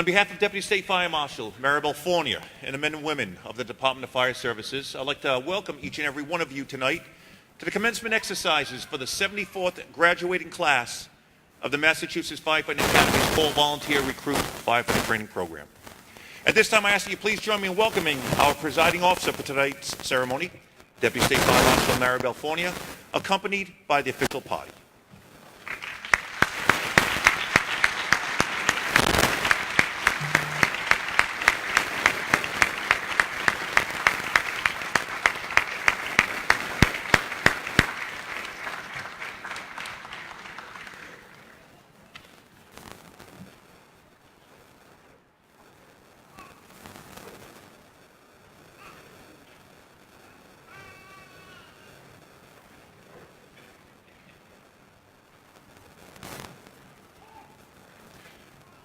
On behalf of Deputy State Fire Marshal Maribel Fournier and the men and women of the Department of Fire Services, I'd like to welcome each and every one of you tonight to the commencement exercises for the 74th graduating class of the Massachusetts Firefighting Academy's Fall Volunteer Recruit Firefighter Training Program. At this time, I ask that you please join me in welcoming our presiding officer for tonight's ceremony, Deputy State Fire Marshal Maribel Fournier, accompanied by the official party.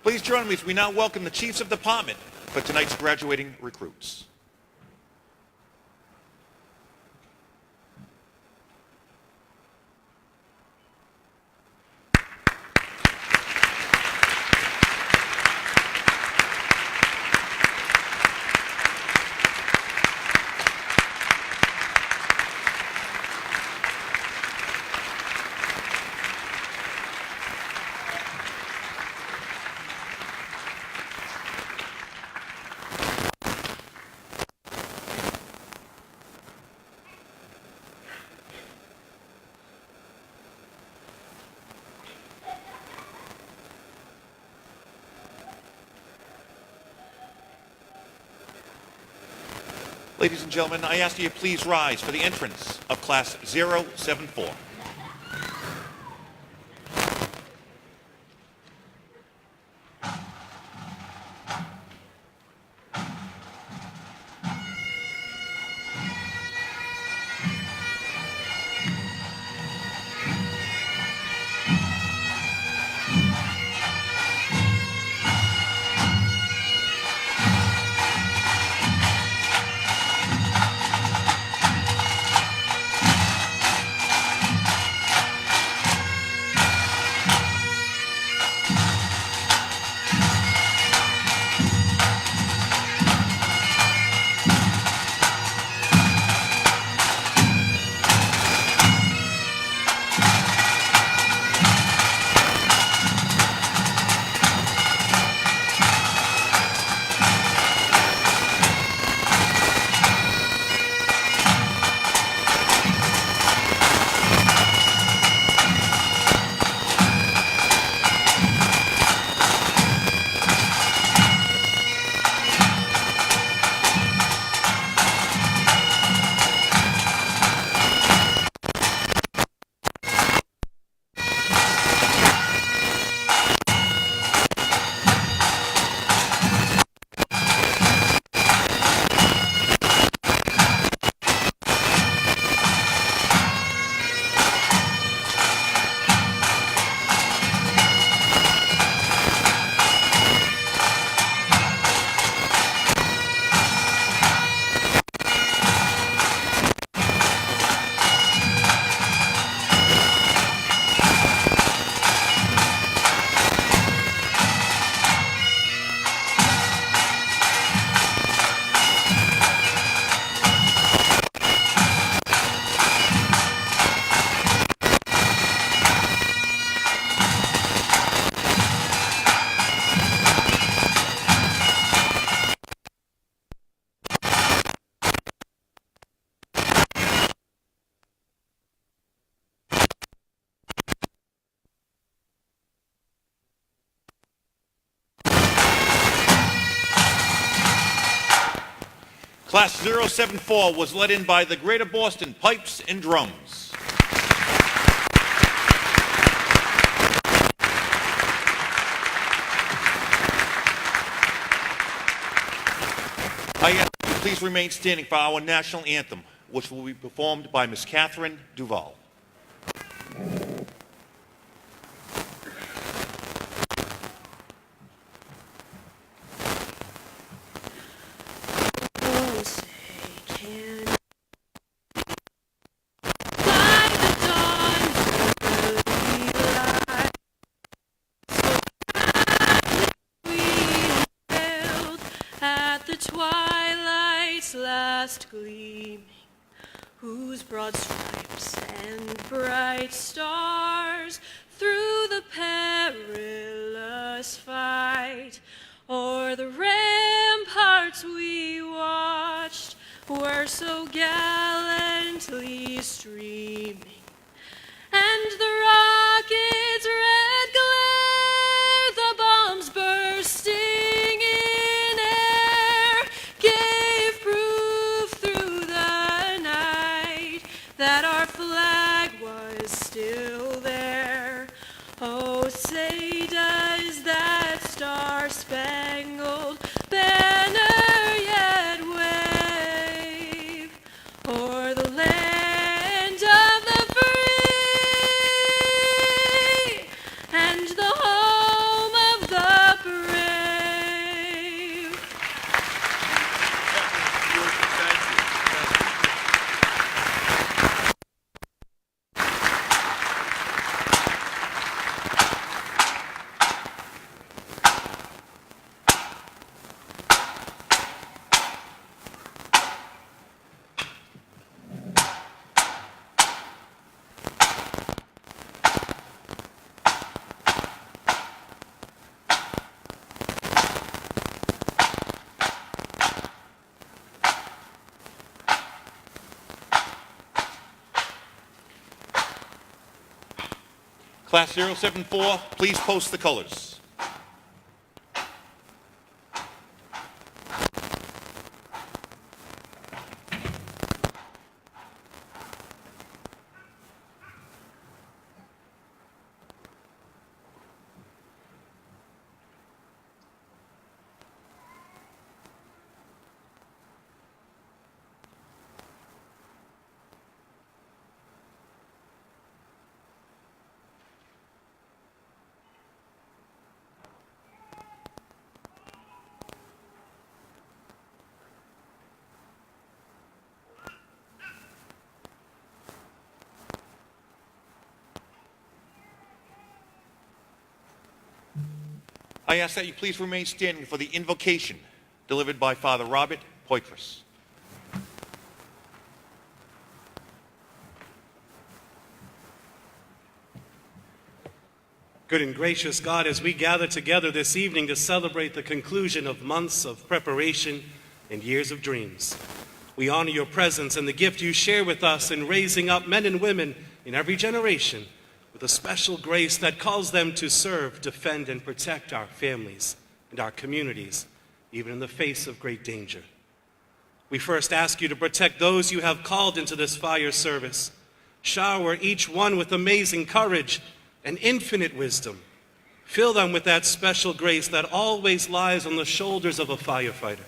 Please join me as we now welcome the Chiefs of Department for tonight's graduating recruits. Ladies and gentlemen, I ask that you please rise for the entrance of Class 074. Class 074 was led in by the Greater Boston Pipes and Drums. I ask you to please remain standing for our national anthem, which will be performed by Miss Catherine Duval. twilight's last gleaming, whose broad stripes and bright stars through the perilous fight o'er the ramparts we watched were so gallantly streaming, and the rocket's red glare, the bombs bursting in air, gave proof through the night that our flag was still there. Oh, say does that star-spangled banner yet wave o'er the land of the free and the home of the brave? Class 074, please post the colors. I ask that you please remain standing for the invocation delivered by Father Robert Poitras. Good and gracious God, as we gather together this evening to celebrate the conclusion of months of preparation and years of dreams, we honor your presence and the gift you share with us in raising up men and women in every generation with a special grace that calls them to serve, defend, and protect our families and our communities, even in the face of great danger. We first ask you to protect those you have called into this fire service. Shower each one with amazing courage and infinite wisdom. Fill them with that special grace that always lies on the shoulders of a firefighter.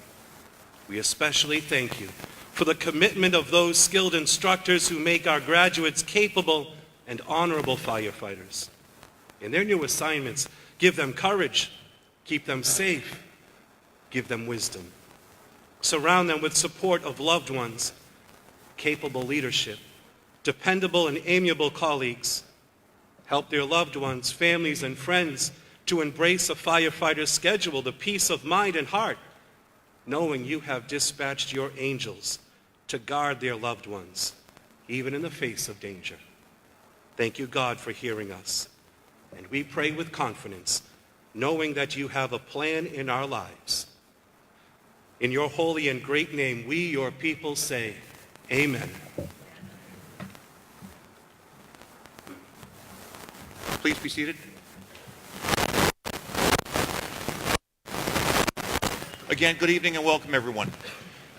We especially thank you for the commitment of those skilled instructors who make our graduates capable and honorable firefighters. In their new assignments, give them courage, keep them safe, give them wisdom. Surround them with support of loved ones, capable leadership, dependable and amiable colleagues. Help their loved ones, families, and friends to embrace a firefighter's schedule, the peace of mind and heart, knowing you have dispatched your angels to guard their loved ones, even in the face of danger. Thank you, God, for hearing us. And we pray with confidence, knowing that you have a plan in our lives. In your holy and great name, we, your people, say, Amen. Please be seated. Again, good evening and welcome, everyone.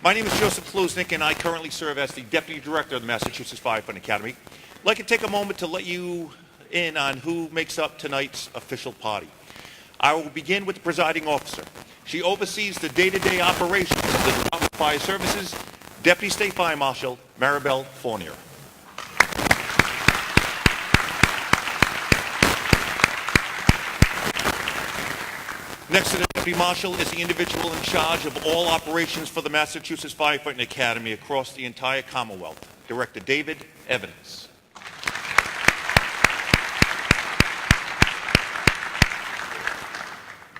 My name is Joseph Kluznik, and I currently serve as the Deputy Director of the Massachusetts Firefighting Academy. I'd like to take a moment to let you in on who makes up tonight's official party. I will begin with the presiding officer. She oversees the day-to-day operations of the Department of Fire Services, Deputy State Fire Marshal Maribel Fournier. Next to the Deputy Marshal is the individual in charge of all operations for the Massachusetts Firefighting Academy across the entire Commonwealth, Director David Evans.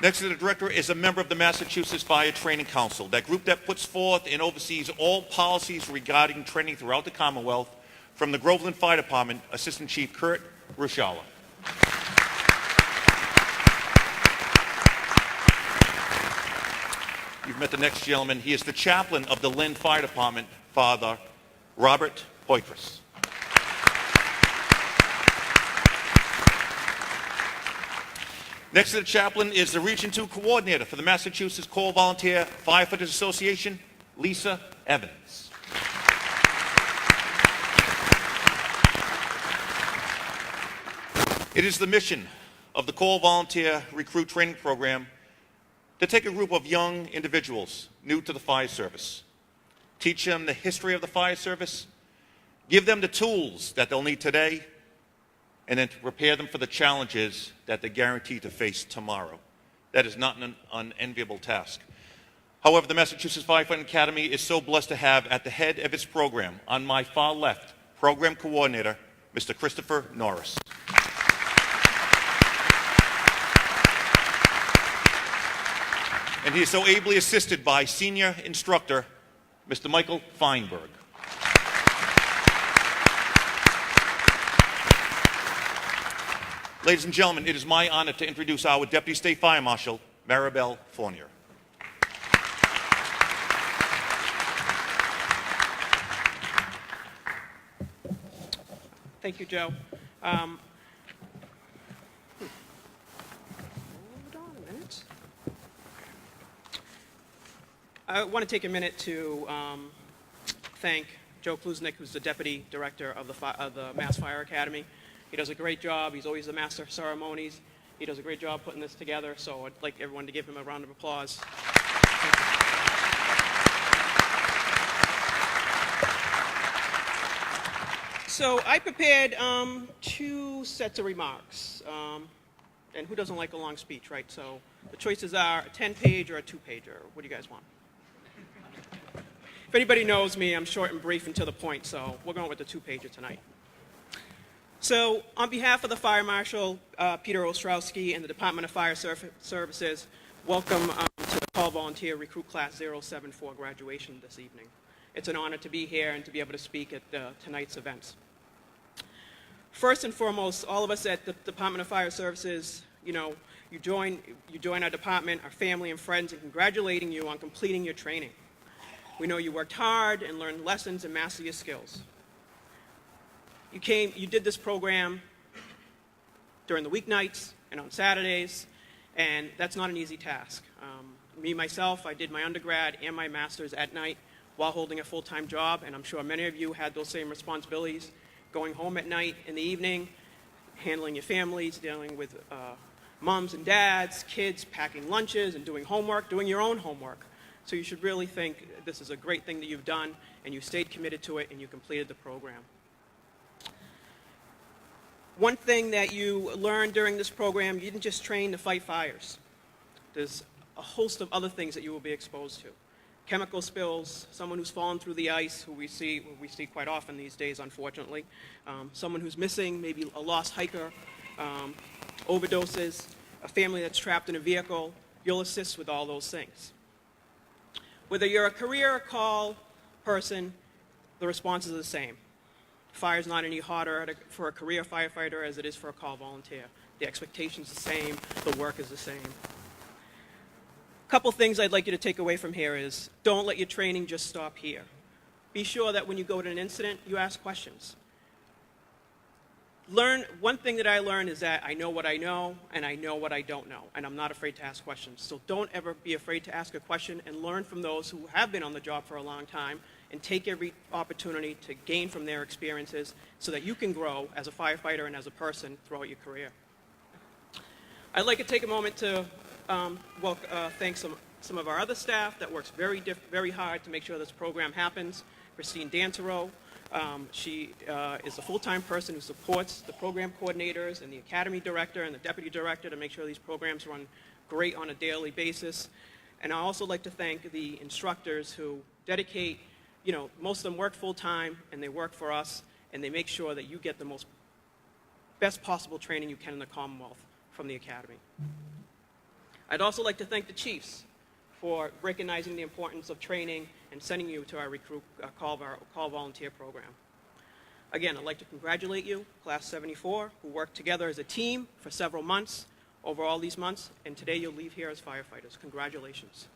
Next to the director is a member of the Massachusetts Fire Training Council, that group that puts forth and oversees all policies regarding training throughout the Commonwealth. From the Groveland Fire Department, Assistant Chief Kurt Rushala. You've met the next gentleman. He is the chaplain of the Lynn Fire Department, Father Robert Poitras. Next to the chaplain is the Region 2 coordinator for the Massachusetts Corps Volunteer Firefighters Association, Lisa Evans. It is the mission of the Corps Volunteer Recruit Training Program to take a group of young individuals new to the fire service, teach them the history of the fire service, give them the tools that they'll need today, and then to prepare them for the challenges that they're guaranteed to face tomorrow. That is not an unenviable task. However, the Massachusetts Firefighting Academy is so blessed to have at the head of its program, on my far left, program coordinator, Mr. Christopher Norris. And he is so ably assisted by senior instructor, Mr. Michael Feinberg. Ladies and gentlemen, it is my honor to introduce our Deputy State Fire Marshal, Maribel Fournier. Thank you, Joe. Hold on a minute. I want to take a minute to thank Joe Kluznik, who's the Deputy Director of the Mass Fire Academy. He does a great job. He's always the master of ceremonies. He does a great job putting this together, so I'd like everyone to give him a round of applause. So I prepared 2 sets of remarks. And who doesn't like a long speech, right? So the choices are a 10-page or a 2-pager. What do you guys want? If anybody knows me, I'm short and brief and to the point, so we're going with the 2-pager tonight. So on behalf of the Fire Marshal, Peter Ostrowski, and the Department of Fire Services, welcome to the Call Volunteer Recruit Class 074 graduation this evening. It's an honor to be here and to be able to speak at tonight's events. First and foremost, all of us at the Department of Fire Services, you join our department, our family and friends, in congratulating you on completing your training. We know you worked hard and learned lessons and mastered your skills. You did this program during the weeknights and on Saturdays, and that's not an easy task. Myself, I did my undergrad and my master's at night while holding a full-time job, and I'm sure many of you had those same responsibilities, going home at night in the evening, handling your families, dealing with moms and dads, kids, packing lunches and doing homework, doing your own homework. So you should really think this is a great thing that you've done, and you stayed committed to it, and you completed the program. One thing that you learned during this program, you didn't just train to fight fires. There's a host of other things that you will be exposed to. Chemical spills, someone who's fallen through the ice, who we see quite often these days, unfortunately. Someone who's missing, maybe a lost hiker, overdoses, a family that's trapped in a vehicle. You'll assist with all those things. Whether you're a career or call person, the responses are the same. Fire's not any harder for a career firefighter as it is for a call volunteer. The expectation's the same, the work is the same. A couple things I'd like you to take away from here is, don't let your training just stop here. Be sure that when you go to an incident, you ask questions. One thing that I learned is that I know what I know, and I know what I don't know, and I'm not afraid to ask questions. So don't ever be afraid to ask a question, and learn from those who have been on the job for a long time, and take every opportunity to gain from their experiences so that you can grow as a firefighter and as a person throughout your career. I'd like to take a moment to thank some of our other staff that works very hard to make sure this program happens. Christine Dantereau, she is a full-time person who supports the program coordinators and the academy director and the deputy director to make sure these programs run great on a daily basis. And I also like to thank the instructors who dedicate, most of them work full-time and they work for us, and they make sure that you get the best possible training you can in the Commonwealth from the academy. I'd also like to thank the chiefs for recognizing the importance of training and sending you to our recruit call volunteer program. Again, I'd like to congratulate you, Class 74, who worked together as a team for several months, over all these months, and today you'll leave here as firefighters. Congratulations.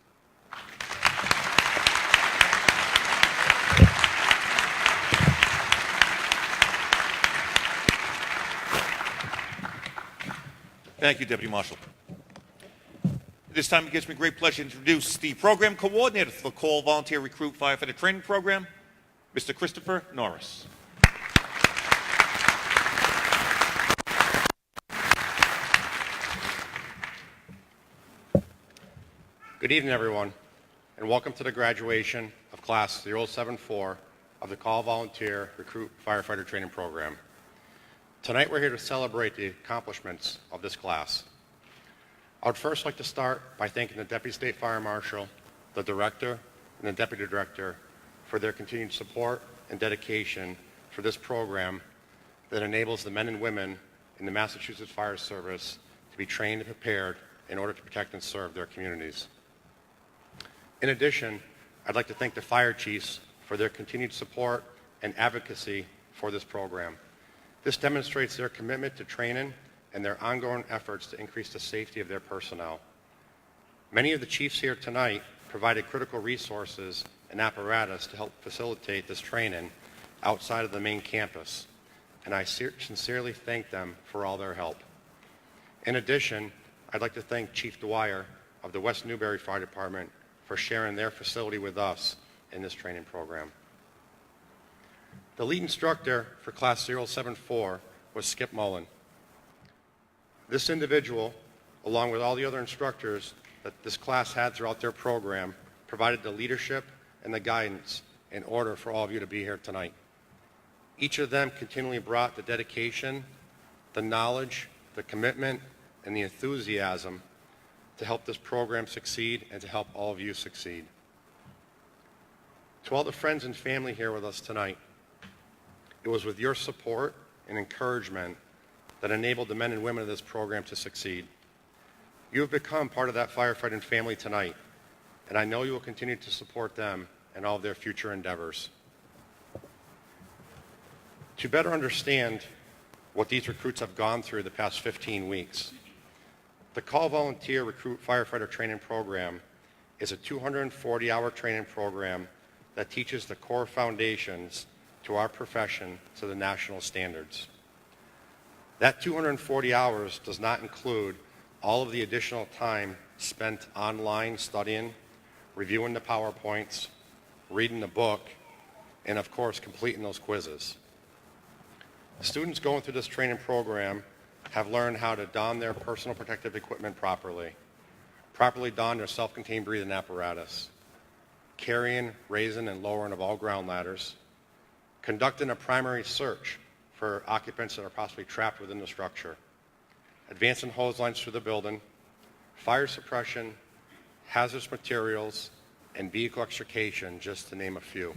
Thank you, Deputy Marshal. This time it gives me great pleasure to introduce the program coordinator for the Call Volunteer Recruit Firefighter Training Program, Mr. Christopher Norris. Good evening, everyone, and welcome to the graduation of Class 074 of the Call Volunteer Recruit Firefighter Training Program. Tonight, we're here to celebrate the accomplishments of this class. I would first like to start by thanking the Deputy State Fire Marshal, the Director, and the Deputy Director for their continued support and dedication for this program that enables the men and women in the Massachusetts Fire Service to be trained and prepared in order to protect and serve their communities. In addition, I'd like to thank the fire chiefs for their continued support and advocacy for this program. This demonstrates their commitment to training and their ongoing efforts to increase the safety of their personnel. Many of the chiefs here tonight provided critical resources and apparatus to help facilitate this training outside of the main campus, and I sincerely thank them for all their help. In addition, I'd like to thank Chief Dwyer of the West Newbury Fire Department for sharing their facility with us in this training program. The lead instructor for Class 074 was Skip Mullen. This individual, along with all the other instructors that this class had throughout their program, provided the leadership and the guidance in order for all of you to be here tonight. Each of them continually brought the dedication, the knowledge, the commitment, and the enthusiasm to help this program succeed and to help all of you succeed. To all the friends and family here with us tonight, it was with your support and encouragement that enabled the men and women of this program to succeed. You have become part of that firefighting family tonight, and I know you will continue to support them in all of their future endeavors. To better understand what these recruits have gone through the past 15 weeks, the Call Volunteer Recruit Firefighter Training Program is a 240-hour training program that teaches the core foundations to our profession to the national standards. That 240 hours does not include all of the additional time spent online studying, reviewing the PowerPoints, reading the book, and of course completing those quizzes. Students going through this training program have learned how to don their personal protective equipment properly don their self-contained breathing apparatus, carrying, raising, and lowering of all ground ladders, conducting a primary search for occupants that are possibly trapped within the structure, advancing hose lines through the building, fire suppression, hazardous materials, and vehicle extrication, just to name a few.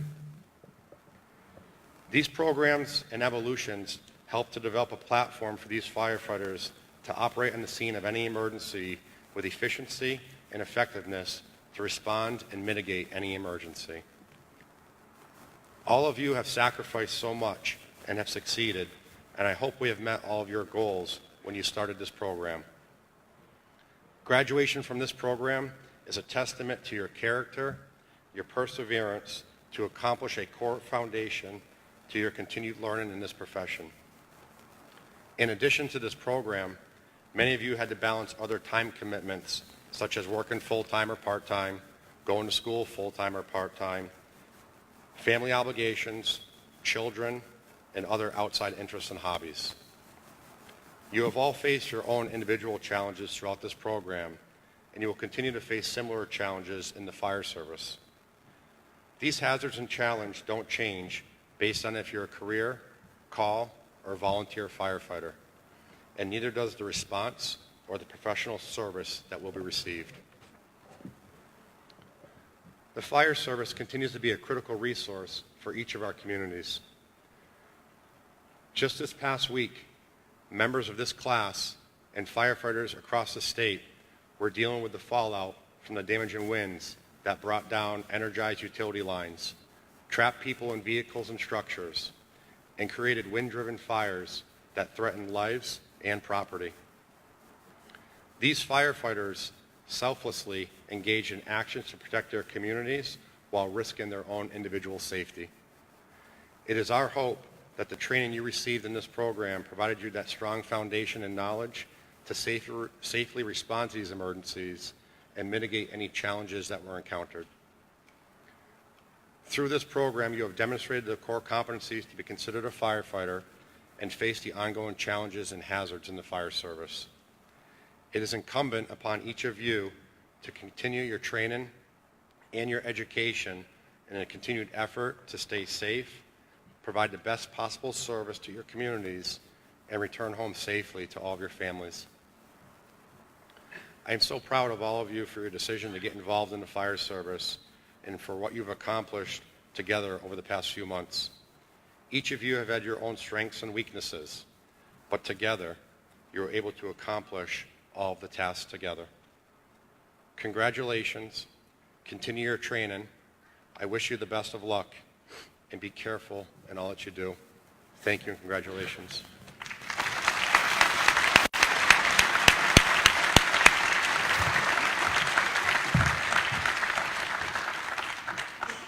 These programs and evolutions help to develop a platform for these firefighters to operate on the scene of any emergency with efficiency and effectiveness to respond and mitigate any emergency. All of you have sacrificed so much and have succeeded, and I hope we have met all of your goals when you started this program. Graduation from this program is a testament to your character, your perseverance to accomplish a core foundation to your continued learning in this profession. In addition to this program, many of you had to balance other time commitments, such as working full-time or part-time, going to school full-time or part-time, family obligations, children, and other outside interests and hobbies. You have all faced your own individual challenges throughout this program, and you will continue to face similar challenges in the fire service. These hazards and challenges don't change based on if you're a career, call, or volunteer firefighter, and neither does the response or the professional service that will be received. The fire service continues to be a critical resource for each of our communities. Just this past week, members of this class and firefighters across the state we're dealing with the fallout from the damaging winds that brought down energized utility lines, trapped people in vehicles and structures, and created wind-driven fires that threatened lives and property. These firefighters selflessly engage in actions to protect their communities while risking their own individual safety. It is our hope that the training you received in this program provided you that strong foundation and knowledge to safely respond to these emergencies and mitigate any challenges that were encountered. Through this program, you have demonstrated the core competencies to be considered a firefighter and face the ongoing challenges and hazards in the fire service. It is incumbent upon each of you to continue your training and your education in a continued effort to stay safe, provide the best possible service to your communities, and return home safely to all of your families. I am so proud of all of you for your decision to get involved in the fire service and for what you've accomplished together over the past few months. Each of you have had your own strengths and weaknesses, but together you were able to accomplish all of the tasks together. Congratulations. Continue your training. I wish you the best of luck, and be careful in all that you do. Thank you and congratulations.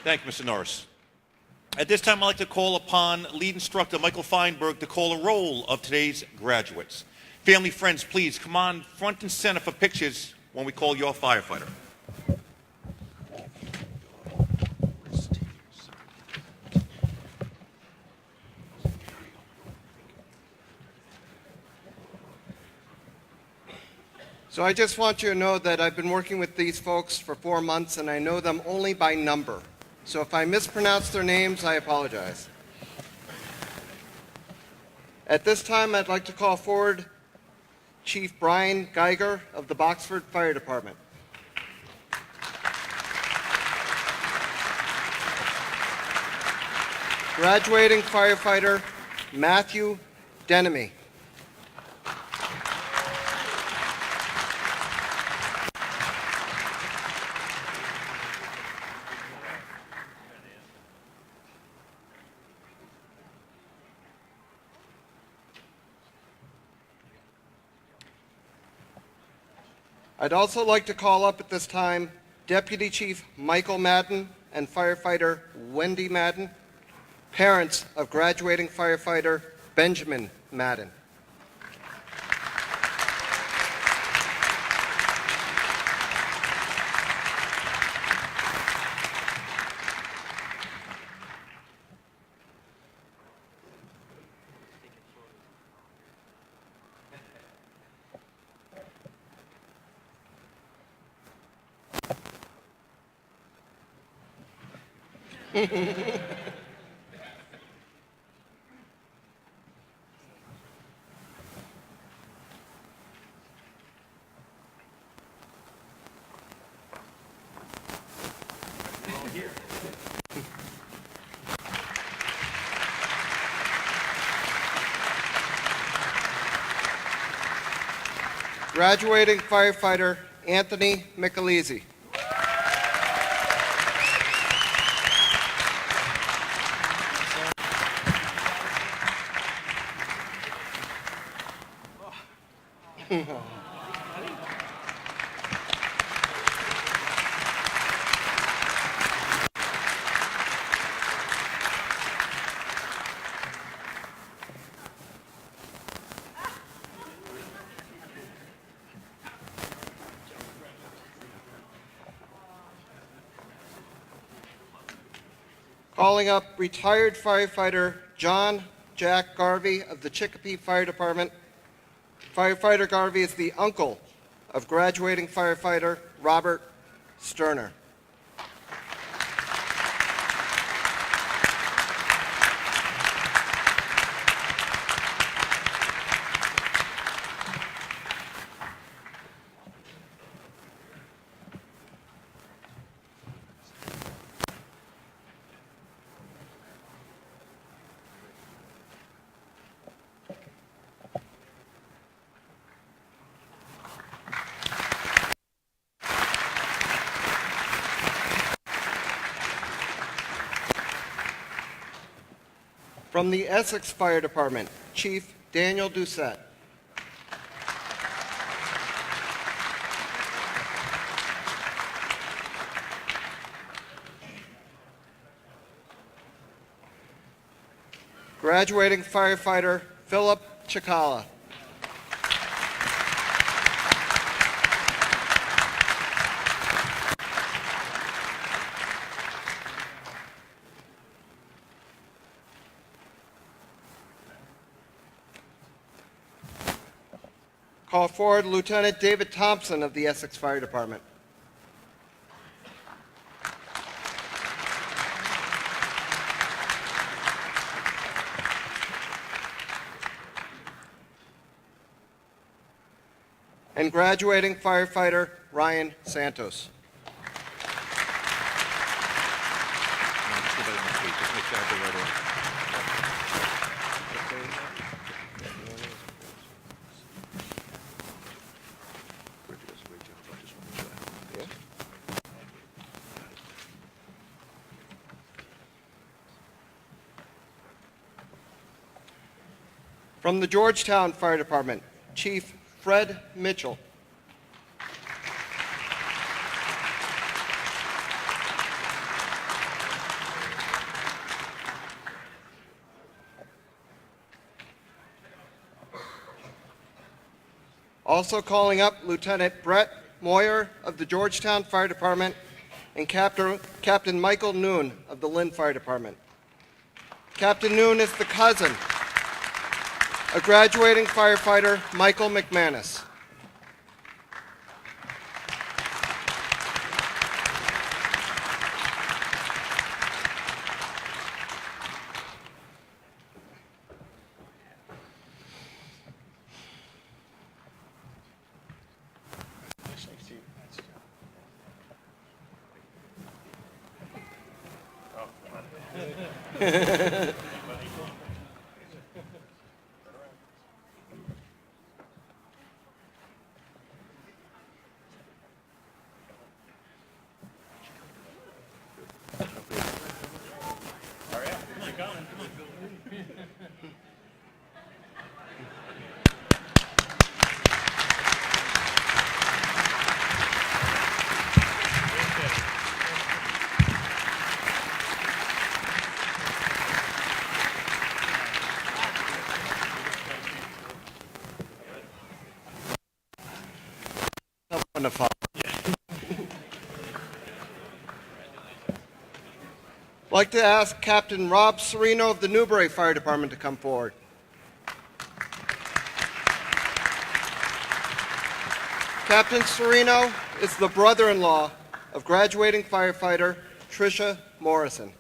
Thank you, Mr. Norris. At this time, I'd like to call upon lead instructor Michael Feinberg to call a roll of today's graduates. Family, friends, please come on front and center for pictures when we call your firefighter. So I just want you to know that I've been working with these folks for 4 months, and I know them only by number. So if I mispronounce their names, I apologize. At this time, I'd like to call forward Chief Brian Geiger of the Boxford Fire Department. Graduating firefighter Matthew Denemy. I'd also like to call up at this time Deputy Chief Michael Madden and firefighter Wendy Madden, parents of graduating firefighter Benjamin Madden. Graduating firefighter Anthony Michelizzi. Calling up retired firefighter John Jack Garvey of the Chicopee Fire Department. Firefighter Garvey is the uncle of graduating firefighter Robert Sterner. From the Essex Fire Department, Chief Daniel Doucette. Graduating firefighter Philip Chikala. Call forward Lieutenant David Thompson of the Essex Fire Department. And graduating firefighter Ryan Santos. From the Georgetown Fire Department, Chief Fred Mitchell. Also calling up Lieutenant Brett Moyer of the Georgetown Fire Department and Captain Michael Noon of the Lynn Fire Department. Captain Noon is the cousin of graduating firefighter Michael McManus. Wonderful. I'd like to ask Captain Rob Serino of the Newbury Fire Department to come forward. Captain Serino is the brother-in-law of graduating firefighter Tricia Morrison.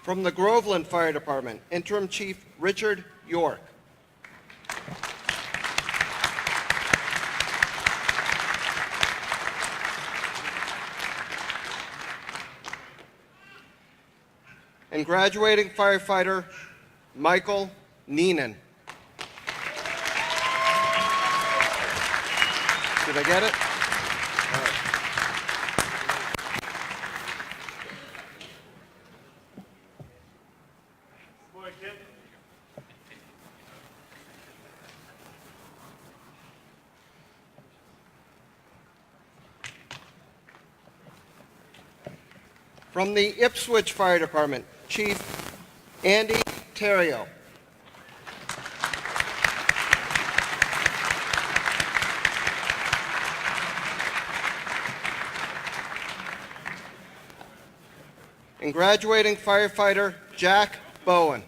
From the Groveland Fire Department, Interim Chief Richard York. And graduating firefighter Michael Neenan. Did I get it? All right. From the Ipswich Fire Department, Chief Andy Terrio. And graduating firefighter Jack Bowen.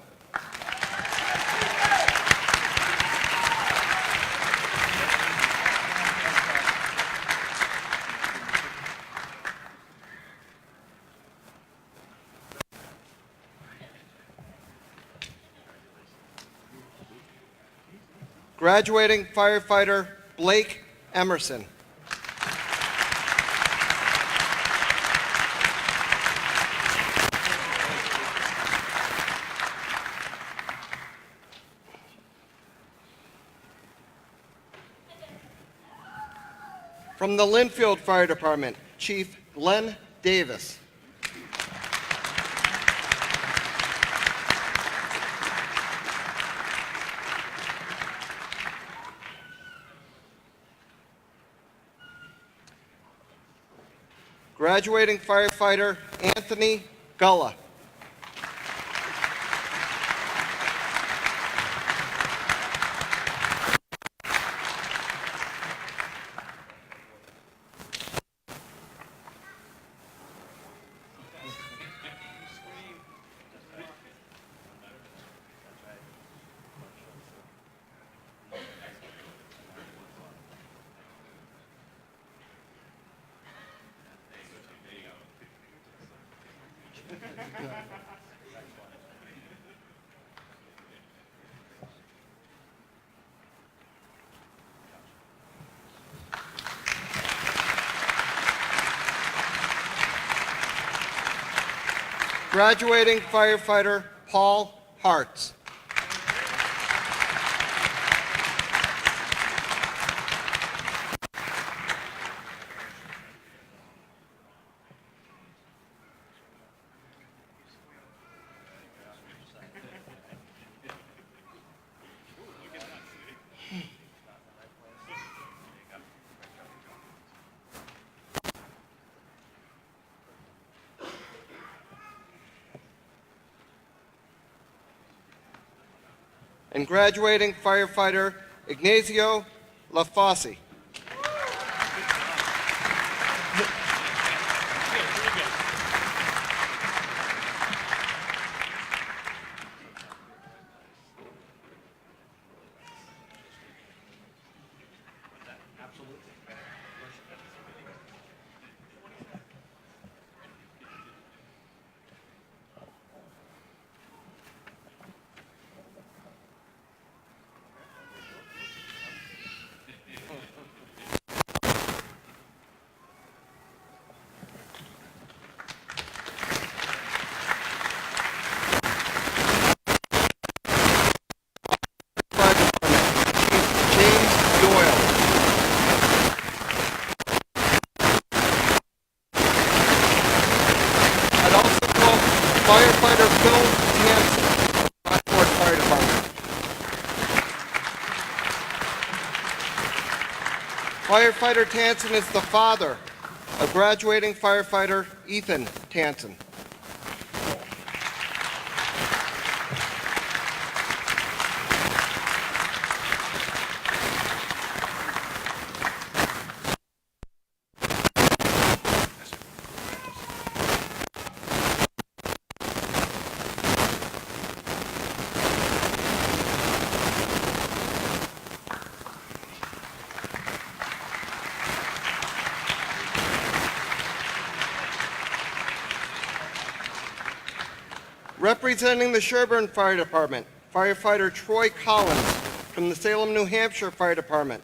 Graduating firefighter Blake Emerson. From the Linfield Fire Department, Chief Glenn Davis. Graduating firefighter Anthony Gulla. Graduating firefighter Paul Hartz. And graduating firefighter Ignazio LaFossi. Firefighter Phil Hansen, Boxford Fire Department. Firefighter Tansen is the father of graduating firefighter Ethan Tansen. Representing the Sherburne Fire Department, firefighter Troy Collins from the Salem, New Hampshire Fire Department.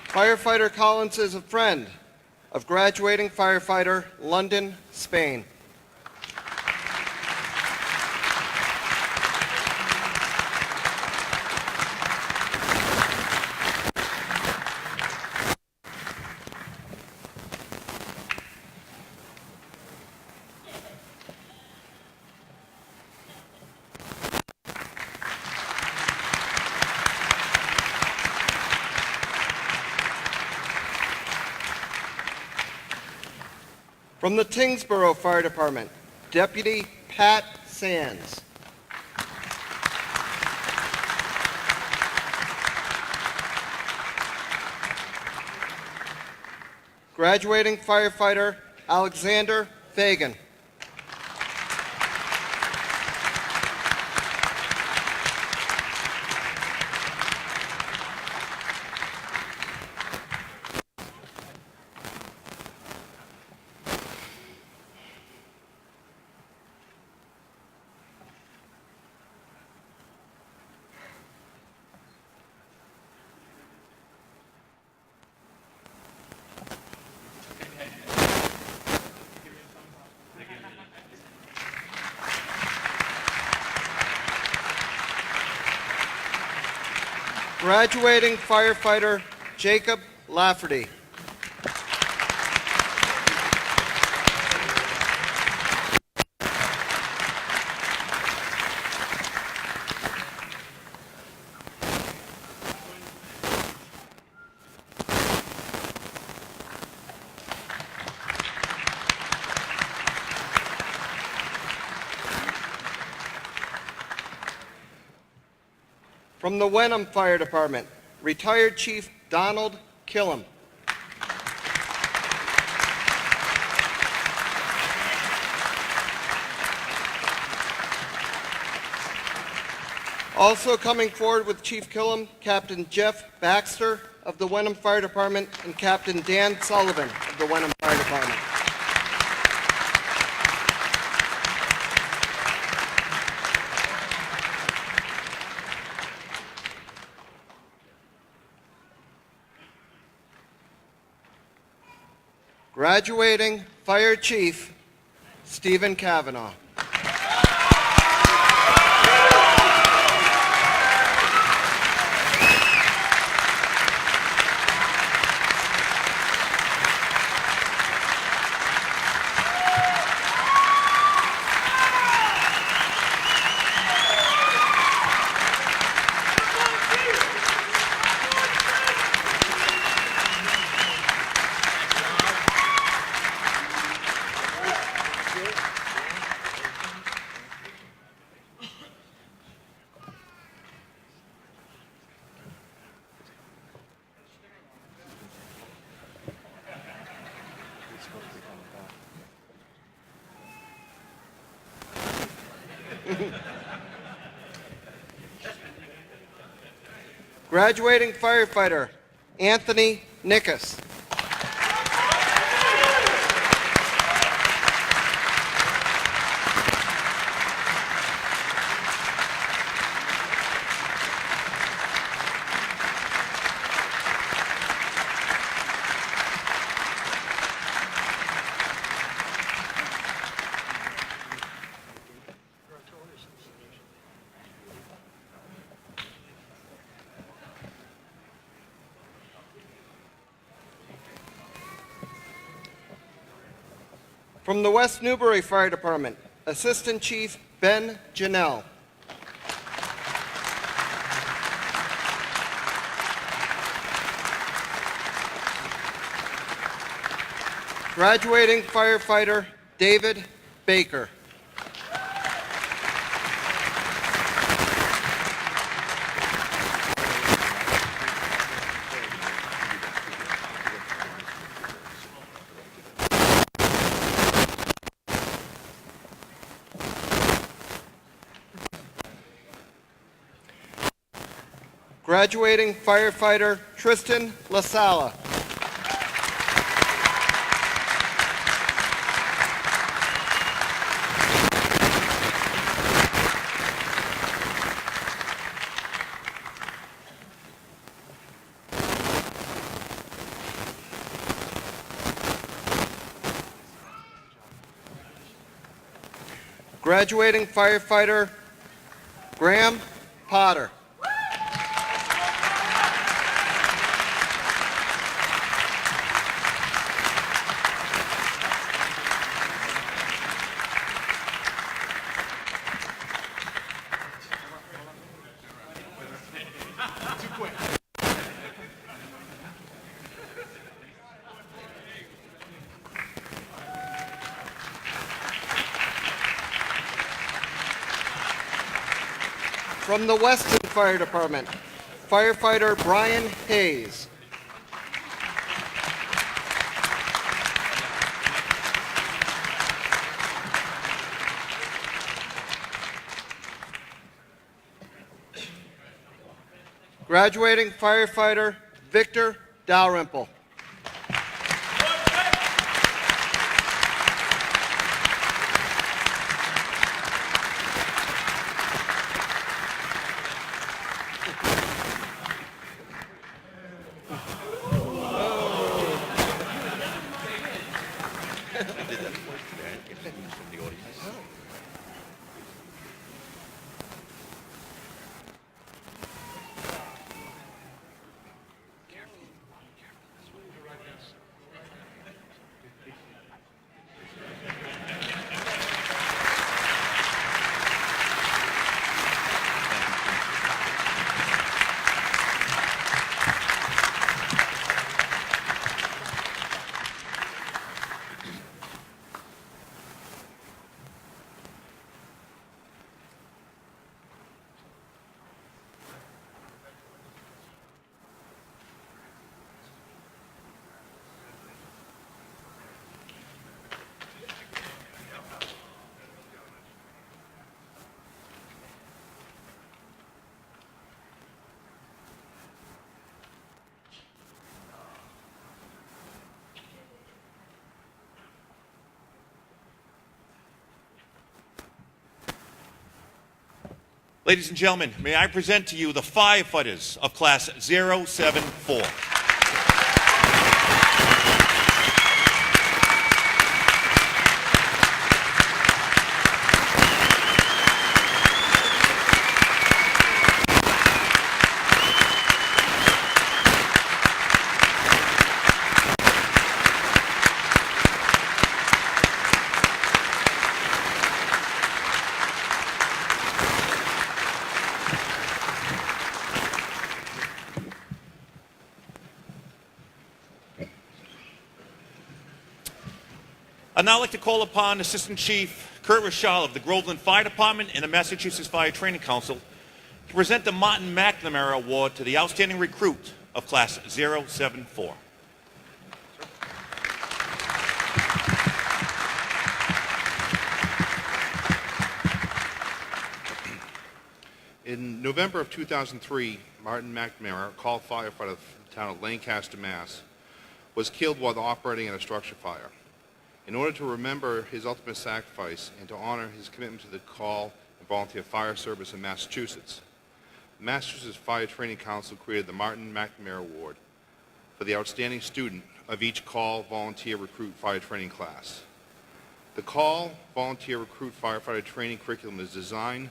Firefighter Collins is a friend of graduating firefighter London, Spain. From the Tingsboro Fire Department, Deputy Pat Sands. Graduating firefighter Alexander Fagan. Graduating firefighter Jacob Lafferty. From the Wenham Fire Department, retired Chief Donald Killam. Also coming forward with Chief Killam, Captain Jeff Baxter of the Wenham Fire Department and Captain Dan Sullivan of the Wenham Fire Department. Graduating Fire Chief Stephen Kavanaugh. Graduating firefighter Anthony Nickus. From the West Newbury Fire Department, Assistant Chief Ben Janelle. Graduating firefighter David Baker. Graduating firefighter Tristan LaSala. Graduating firefighter Graham Potter. From the Weston Fire Department, firefighter Brian Hayes. Graduating firefighter Victor Dalrymple. Ladies and gentlemen, may I present to you the firefighters of Class 074. I'd now like to call upon Assistant Chief Kurt Rashal of the Groveland Fire Department and the Massachusetts Fire Training Council to present the Martin McNamara Award to the outstanding recruit of Class 074. In November of 2003, Martin McNamara, a call firefighter from the town of Lancaster, Mass., was killed while operating in a structure fire. In order to remember his ultimate sacrifice and to honor his commitment to the call and volunteer fire service in Massachusetts, the Massachusetts Fire Training Council created the Martin McNamara Award for the outstanding student of each call, volunteer, recruit, fire training class. The call, volunteer, recruit, firefighter training curriculum is designed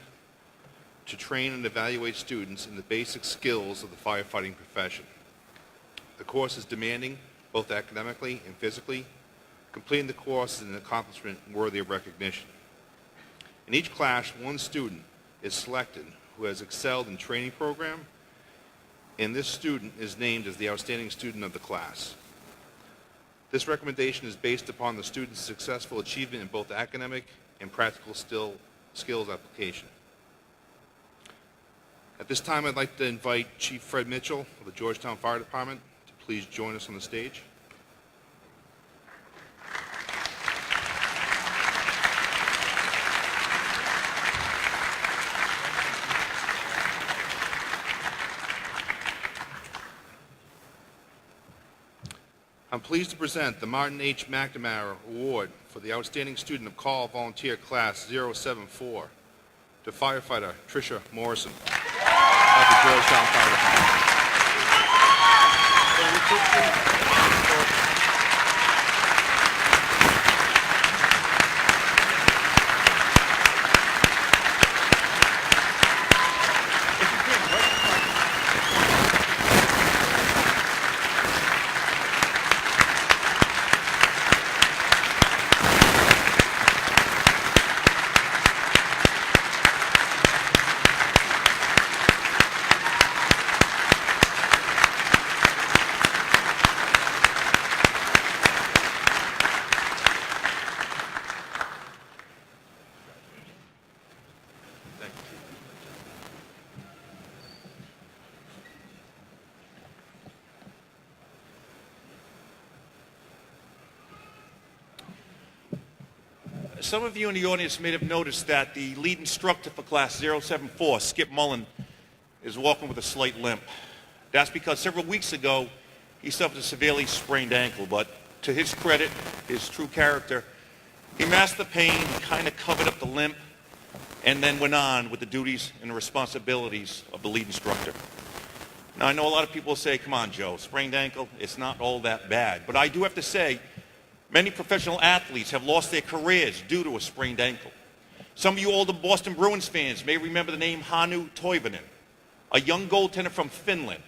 to train and evaluate students in the basic skills of the firefighting profession. The course is demanding, both academically and physically. Completing the course is an accomplishment worthy of recognition. In each class, one student is selected who has excelled in training program, and this student is named as the outstanding student of the class. This recommendation is based upon the student's successful achievement in both academic and practical skills application. At this time, I'd like to invite Chief Fred Mitchell of the Georgetown Fire Department to please join us on the stage. I'm pleased to present the Martin H. McNamara Award for the Outstanding Student of Call Volunteer Class 074 to firefighter Tricia Morrison of the Georgetown Fire Department. Some of you in the audience may have noticed that the lead instructor for Class 074, Skip Mullen, is walking with a slight limp. That's because several weeks ago, he suffered a severely sprained ankle, but to his credit, his true character, he masked the pain, kind of covered up the limp, and then went on with the duties and the responsibilities of the lead instructor. Now, I know a lot of people say, come on, Joe, sprained ankle, it's not all that bad. But I do have to say, many professional athletes have lost their careers due to a sprained ankle. Some of you older Boston Bruins fans may remember the name Hannu Toivonen, a young goaltender from Finland,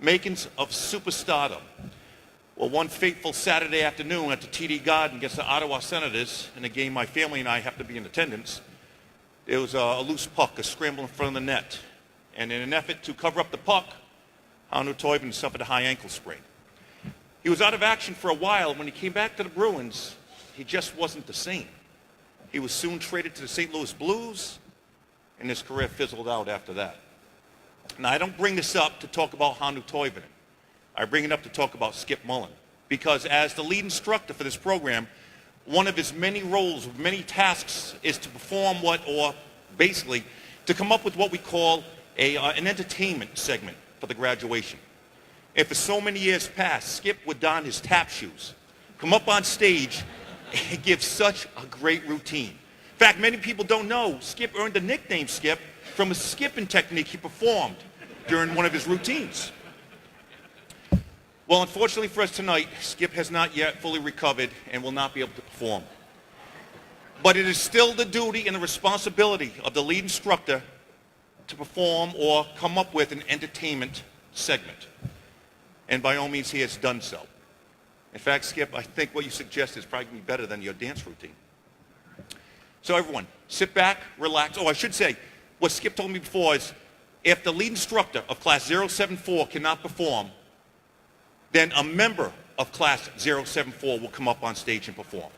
makings of superstardom. Well, one fateful Saturday afternoon at the TD Garden against the Ottawa Senators, in a game my family and I have to be in attendance, there was a loose puck, a scramble in front of the net. And in an effort to cover up the puck, Hannu Toivonen suffered a high ankle sprain. He was out of action for a while. When he came back to the Bruins, he just wasn't the same. He was soon traded to the St. Louis Blues, and his career fizzled out after that. Now, I don't bring this up to talk about Hannu Toivonen. I bring it up to talk about Skip Mullen, because as the lead instructor for this program, one of his many roles, many tasks, is to perform basically, to come up with what we call an entertainment segment for the graduation. And for so many years past, Skip would don his tap shoes, come up on stage, and give such a great routine. In fact, many people don't know, Skip earned the nickname Skip from a skipping technique he performed during one of his routines. Well, unfortunately for us tonight, Skip has not yet fully recovered and will not be able to perform. But it is still the duty and the responsibility of the lead instructor to perform or come up with an entertainment segment. And by all means, he has done so. In fact, Skip, I think what you suggest is probably going to be better than your dance routine. So everyone, sit back, relax. Oh, I should say, what Skip told me before is, if the lead instructor of Class 074 cannot perform, then a member of Class 074 will come up on stage and perform.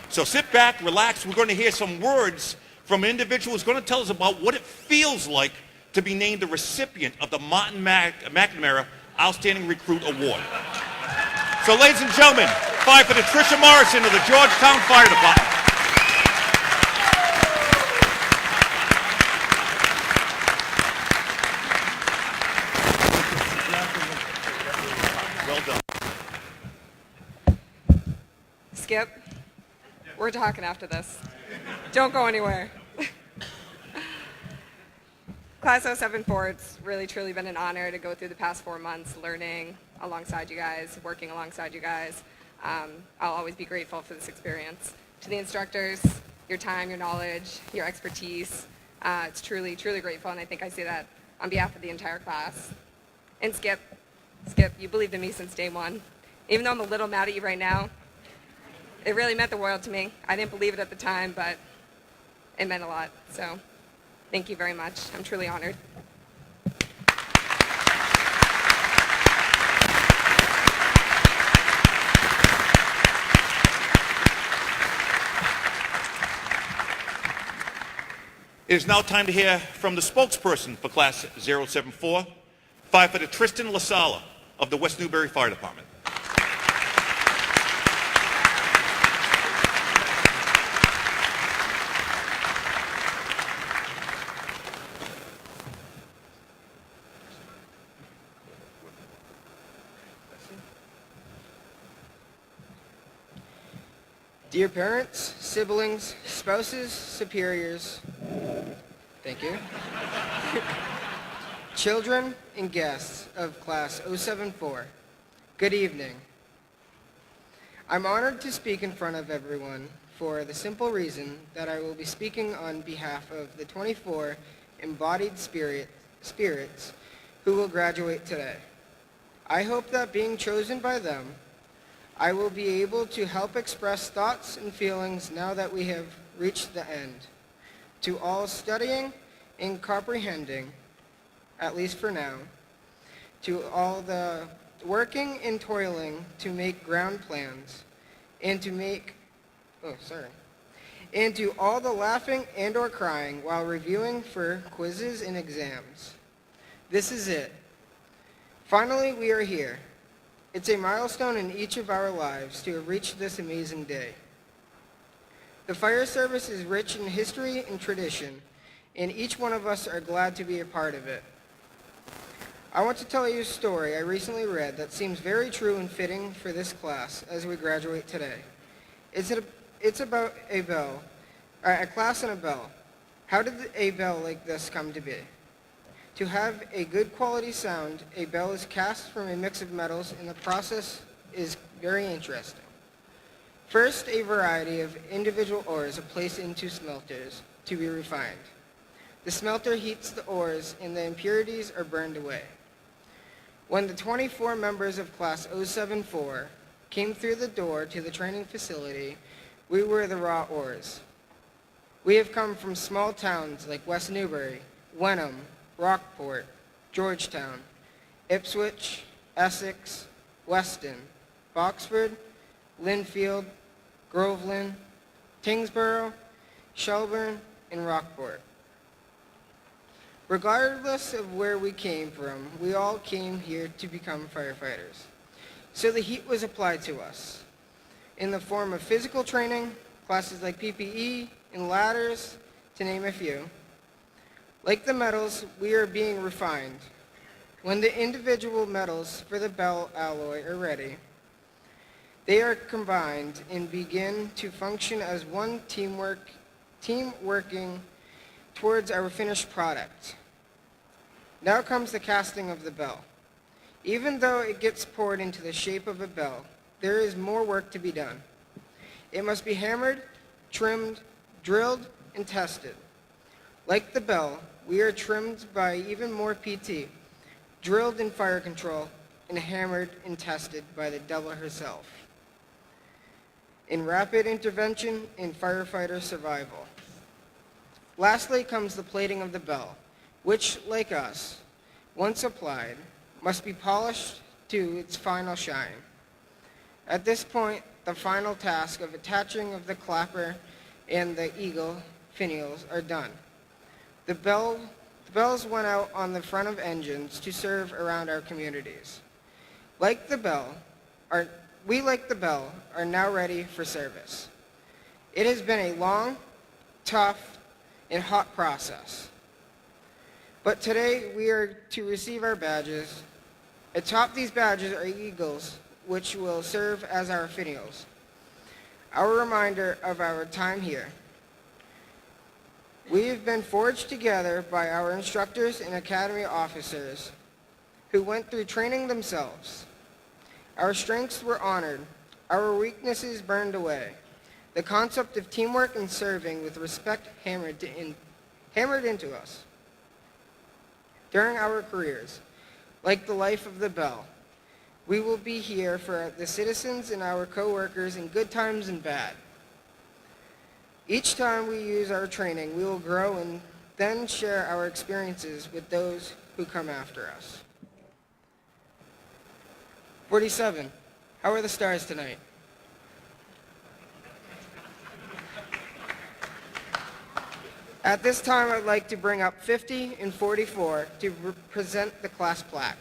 So sit back, relax. We're going to hear some words from an individual who's going to tell us about what it feels like to be named the recipient of the Martin McNamara Outstanding Recruit Award. So ladies and gentlemen, Firefighter Tricia Morrison of the Georgetown Fire Department. Well done. Skip, we're talking after this. Don't go anywhere. Class 074, it's really truly been an honor to go through the past 4 months learning alongside you guys, working alongside you guys. I'll always be grateful for this experience. To the instructors, your time, your knowledge, your expertise, it's truly, truly grateful, and I think I say that on behalf of the entire class. And Skip, you believed in me since day one. Even though I'm a little mad at you right now, it really meant the world to me. I didn't believe it at the time, but it meant a lot. So thank you very much. I'm truly honored. It is now time to hear from the spokesperson for Class 074, Firefighter Tristan LaSala of the West Newbury Fire Department. Dear parents, siblings, spouses, superiors, thank you, children and guests of Class 074, good evening. I'm honored to speak in front of everyone for the simple reason that I will be speaking on behalf of the 24 embodied spirits who will graduate today. I hope that being chosen by them, I will be able to help express thoughts and feelings now that we have reached the end. To all studying and comprehending, at least for now, to all the working and toiling to make ground plans, and to all the laughing and or crying while reviewing for quizzes and exams. This is it. Finally, we are here. It's a milestone in each of our lives to have reached this amazing day. The fire service is rich in history and tradition, and each one of us are glad to be a part of it. I want to tell you a story I recently read that seems very true and fitting for this class as we graduate today. It's about a bell, a class and a bell. How did a bell like this come to be? To have a good quality sound, a bell is cast from a mix of metals, and the process is very interesting. First, a variety of individual ores are placed into smelters to be refined. The smelter heats the ores, and the impurities are burned away. When the 24 members of Class 074 came through the door to the training facility, we were the raw ores. We have come from small towns like West Newbury, Wenham, Rockport, Georgetown, Ipswich, Essex, Weston, Boxford, Linfield, Groveland, Tingsboro, Shelburne, and Rockport. Regardless of where we came from, we all came here to become firefighters. So the heat was applied to us in the form of physical training, classes like PPE and ladders, to name a few. Like the metals, we are being refined. When the individual metals for the bell alloy are ready, they are combined and begin to function as one team working towards our finished product. Now comes the casting of the bell. Even though it gets poured into the shape of a bell, there is more work to be done. It must be hammered, trimmed, drilled, and tested. Like the bell, we are trimmed by even more PT, drilled in fire control, and hammered and tested by the devil herself in rapid intervention and firefighter survival. Lastly comes the plating of the bell, which, like us, once applied, must be polished to its final shine. At this point, the final task of attaching of the clapper and the eagle finials are done. The bells went out on the front of engines to serve around our communities. We, like the bell, are now ready for service. It has been a long, tough, and hot process. But today we are to receive our badges. Atop these badges are eagles, which will serve as our finials, our reminder of our time here. We have been forged together by our instructors and academy officers who went through training themselves. Our strengths were honored, our weaknesses burned away. The concept of teamwork and serving with respect hammered into us. During our careers, like the life of the bell, we will be here for the citizens and our co-workers in good times and bad. Each time we use our training, we will grow and then share our experiences with those who come after us. 47. How are the stars tonight? At this time, I'd like to bring up 50 and 44 to present the class plaque.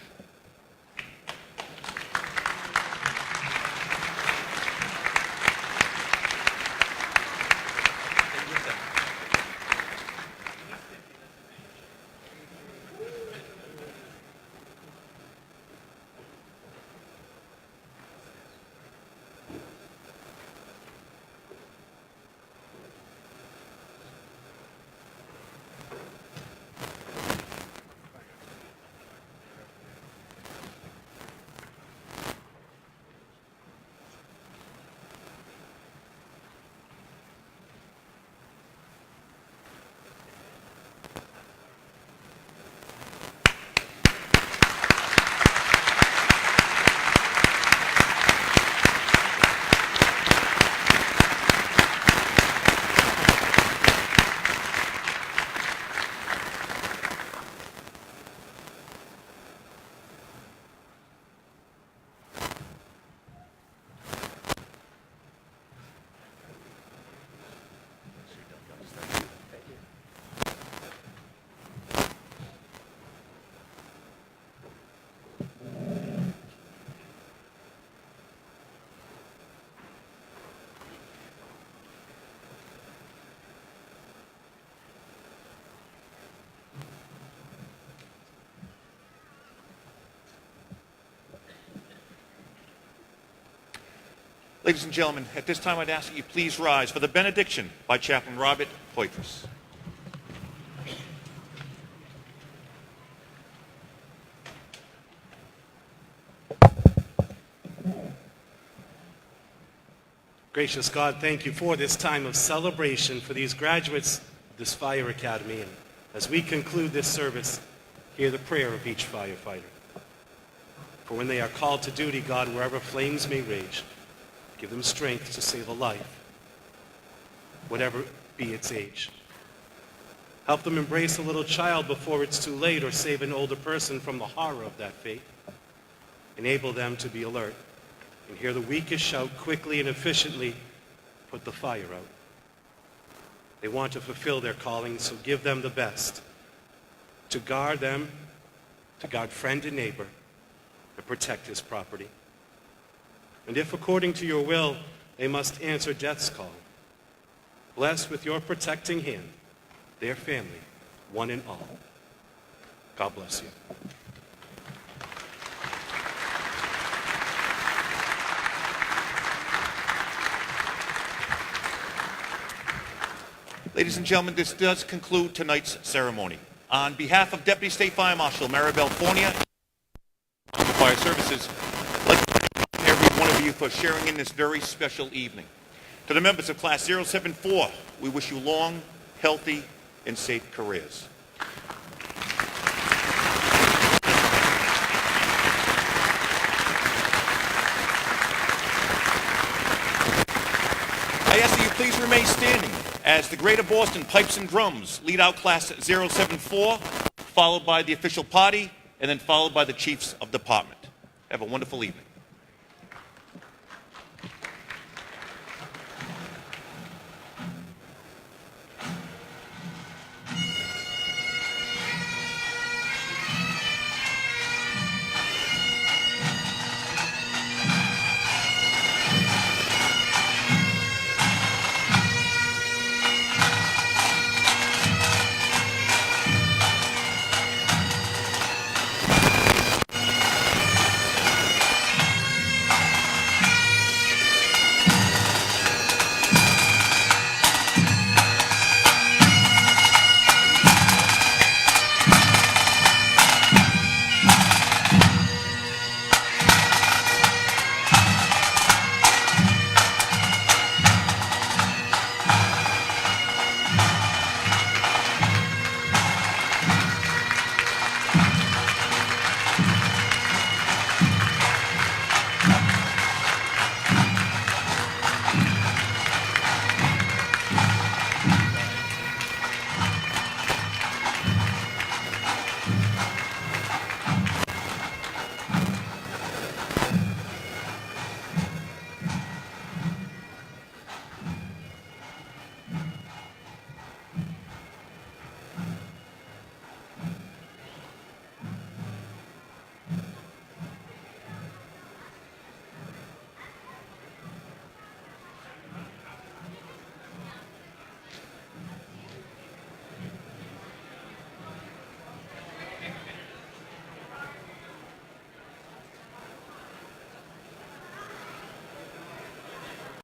Ladies and gentlemen, at this time I'd ask that you please rise for the benediction by Chaplain Robert Poitras. Gracious God, thank you for this time of celebration for these graduates of this Fire Academy. And as we conclude this service, hear the prayer of each firefighter. For when they are called to duty, God, wherever flames may rage, give them strength to save a life, whatever be its age. Help them embrace a little child before it's too late, or save an older person from the horror of that fate. Enable them to be alert and hear the weakest shout quickly and efficiently, put the fire out. They want to fulfill their calling, so give them the best. To guard them, to guard friend and neighbor, to protect his property. And if according to your will, they must answer death's call, bless with your protecting hand their family, one and all. God bless you. Ladies and gentlemen, this does conclude tonight's ceremony. On behalf of Deputy State Fire Marshal Maribel Fournier, Fire Services, I'd like to thank every one of you for sharing in this very special evening. To the members of Class 074, we wish you long, healthy, and safe careers. I ask that you please remain standing as the Greater Boston Pipes and Drums lead out Class 074, followed by the official party, and then followed by the Chiefs of Department. Have a wonderful evening.